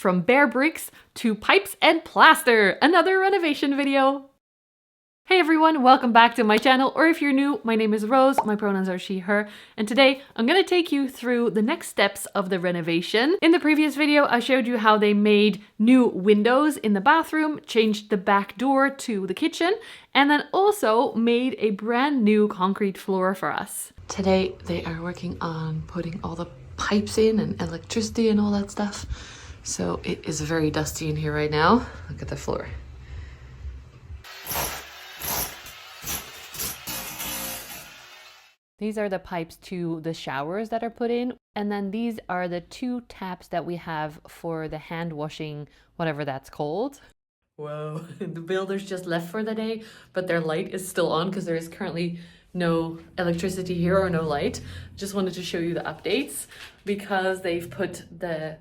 From bare bricks to pipes and plaster, another renovation video. Hey everyone, welcome back to my channel, or if you're new, my name is Rose, my pronouns are she, her, and today I'm gonna take you through the next steps of the renovation. In the previous video, I showed you how they made new windows in the bathroom, changed the back door to the kitchen, and then also made a brand new concrete floor for us. Today, they are working on putting all the pipes in and electricity and all that stuff. So it is very dusty in here right now. Look at the floor. These are the pipes to the showers that are put in. And then these are the two taps that we have for the hand washing, whatever that's called. Whoa, the builders just left for the day, but their light is still on because there is currently no electricity here or no light. Just wanted to show you the updates because they've put the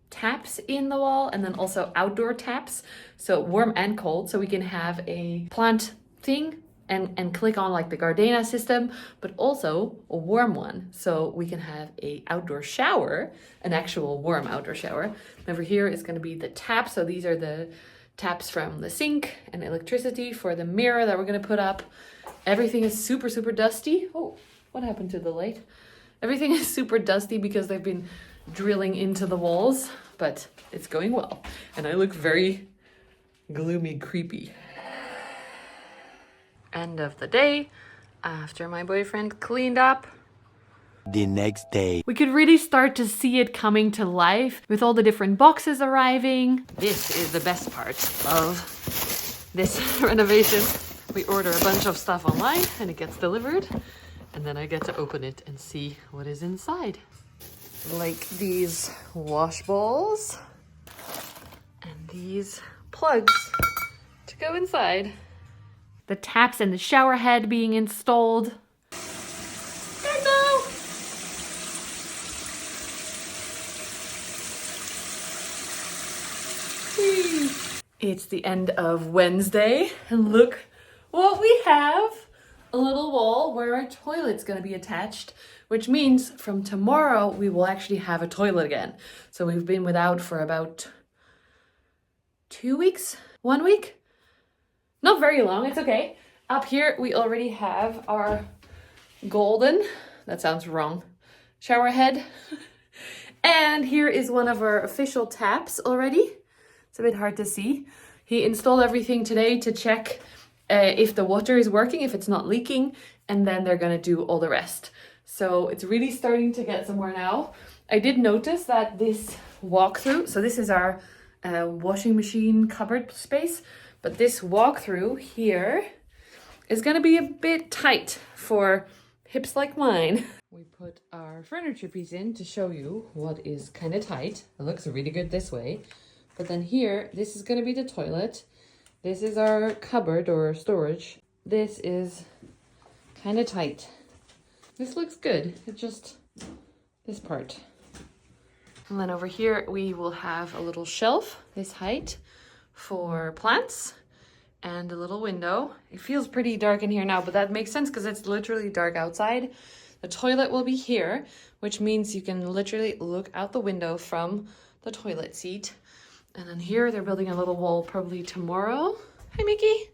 taps in the wall and then also outdoor taps, so warm and cold, so we can have a plant thing and click on like the Gardena system, but also a warm one, so we can have a outdoor shower, an actual warm outdoor shower. Over here is going to be the tap, so these are the taps from the sink and electricity for the mirror that we're going to put up. Everything is super dusty. Oh, what happened to the light? Everything is super dusty because they've been drilling into the walls, but it's going well. And I look very gloomy, creepy. End of the day, after my boyfriend cleaned up. The next day. We could really start to see it coming to life with all the different boxes arriving. This is the best part of this renovation. We order a bunch of stuff online and it gets delivered. And then I get to open it and see what is inside. Like these wash bowls and these plugs to go inside. The taps and the shower head being installed. Hello! It's the end of Wednesday and look what we have. A little wall where our toilet's going to be attached, which means from tomorrow we will actually have a toilet again. So we've been without for about 2 weeks, 1 week, not very long. It's okay. Up here we already have our golden, that sounds wrong, shower head. And here is one of our official taps already. It's a bit hard to see. He installed everything today to check if the water is working, if it's not leaking, and then they're gonna do all the rest. So it's really starting to get somewhere now. I did notice that this walkthrough, so this is our washing machine cupboard space, but this walkthrough here is gonna be a bit tight for hips like mine. We put our furniture piece in to show you what is kind of tight. It looks really good this way. But then here, this is gonna be the toilet. This is our cupboard or storage. This is kind of tight. This looks good. It's just this part. And then over here, we will have a little shelf this height for plants and a little window. It feels pretty dark in here now, but that makes sense because it's literally dark outside. The toilet will be here, which means you can literally look out the window from the toilet seat. And then here they're building a little wall probably tomorrow. Hi, Mickey.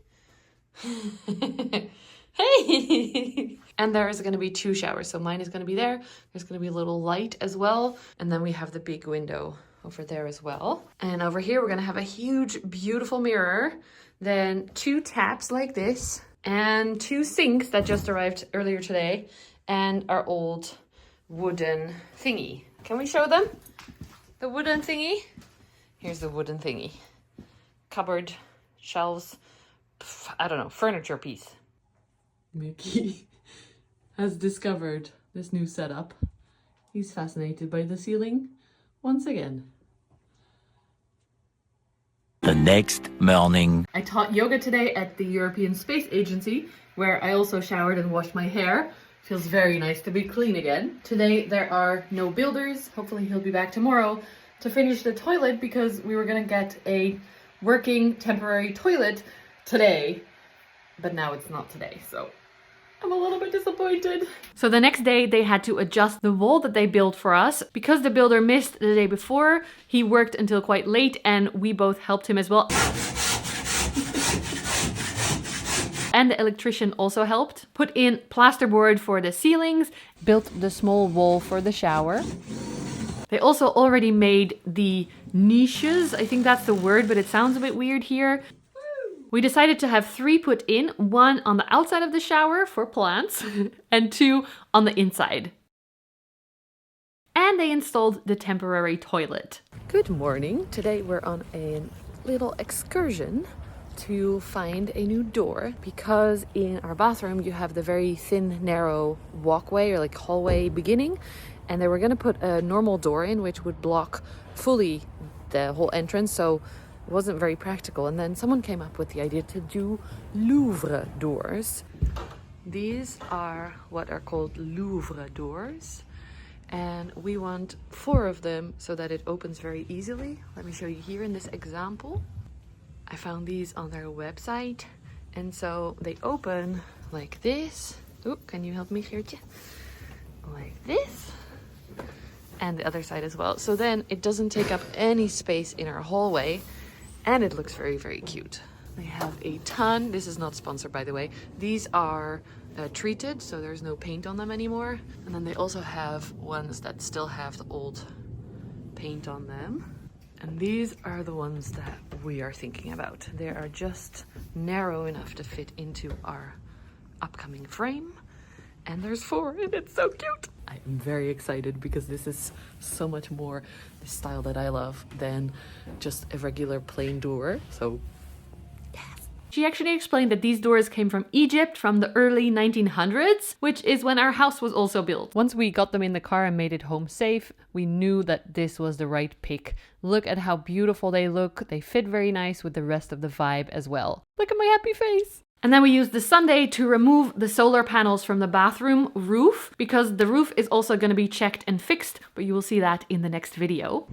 Hey. And there is going to be 2 showers. So mine is going to be there. There's going to be a little light as well. And then we have the big window over there as well. And over here, we're going to have a huge, beautiful mirror. Then 2 taps like this and 2 sinks that just arrived earlier today. And our old wooden thingy. Can we show them? The wooden thingy? Here's the wooden thingy. Cupboard, shelves, I don't know, furniture piece. Mickey has discovered this new setup. He's fascinated by the ceiling once again. The next morning. I taught yoga today at the European Space Agency, where I also showered and washed my hair. Feels very nice to be clean again. Today there are no builders. Hopefully he'll be back tomorrow to finish the toilet because we were gonna get a working temporary toilet today, but now it's not today, so I'm a little bit disappointed. So the next day they had to adjust the wall that they built for us. Because the builder missed the day before, he worked until quite late and we both helped him as well. And the electrician also helped. Put in plasterboard for the ceilings, built the small wall for the shower. They also already made the niches. I think that's the word, but it sounds a bit weird here. We decided to have 3 put in, 1 on the outside of the shower for plants and 2 on the inside. And they installed the temporary toilet. Good morning. Today we're on a little excursion to find a new door, because in our bathroom you have the very thin, narrow walkway or like hallway beginning, and they were going to put a normal door in which would block fully the whole entrance, so it wasn't very practical. And then someone came up with the idea to do Louvre doors. These are what are called Louvre doors, and we want 4 of them so that it opens very easily. Let me show you here in this example. I found these on their website, and so they open like this. Oh, can you help me, Geertje? Like this. And the other side as well. So then it doesn't take up any space in our hallway, and it looks very, very cute. They have a ton. This is not sponsored, by the way. These are treated, so there's no paint on them anymore. And then they also have ones that still have the old paint on them. And these are the ones that we are thinking about. They are just narrow enough to fit into our upcoming frame. And there's 4, and it's so cute. I'm very excited because this is so much more the style that I love than just a regular plain door. So yes. She actually explained that these doors came from Egypt from the early 1900s, which is when our house was also built. Once we got them in the car and made it home safe, we knew that this was the right pick. Look at how beautiful they look. They fit very nice with the rest of the vibe as well. Look at my happy face. And then we used the Sunday to remove the solar panels from the bathroom roof, because the roof is also going to be checked and fixed, but you will see that in the next video.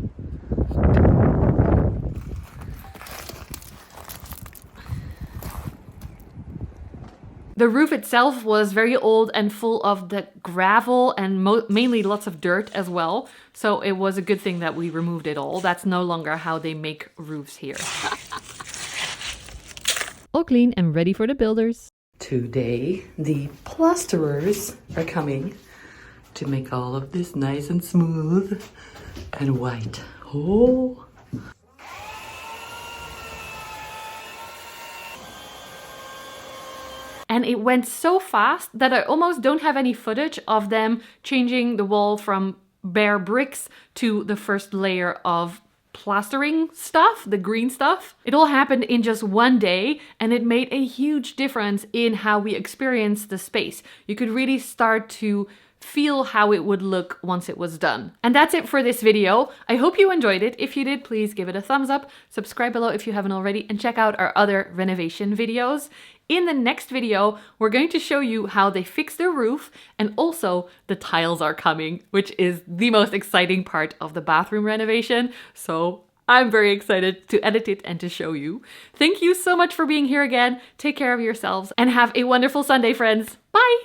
The roof itself was very old and full of the gravel and mainly lots of dirt as well. So it was a good thing that we removed it all. That's no longer how they make roofs here. All clean and ready for the builders. Today, the plasterers are coming to make all of this nice and smooth and white. Oh! And it went so fast that I almost don't have any footage of them changing the wall from bare bricks to the first layer of plastering stuff, the green stuff. It all happened in just one day, and it made a huge difference in how we experienced the space. You could really start to feel how it would look once it was done. And that's it for this video. I hope you enjoyed it. If you did, please give it a thumbs up, subscribe below if you haven't already, and check out our other renovation videos. In the next video, we're going to show you how they fix the roof, and also the tiles are coming, which is the most exciting part of the bathroom renovation. So I'm very excited to edit it and to show you. Thank you so much for being here again. Take care of yourselves and have a wonderful Sunday, friends. Bye!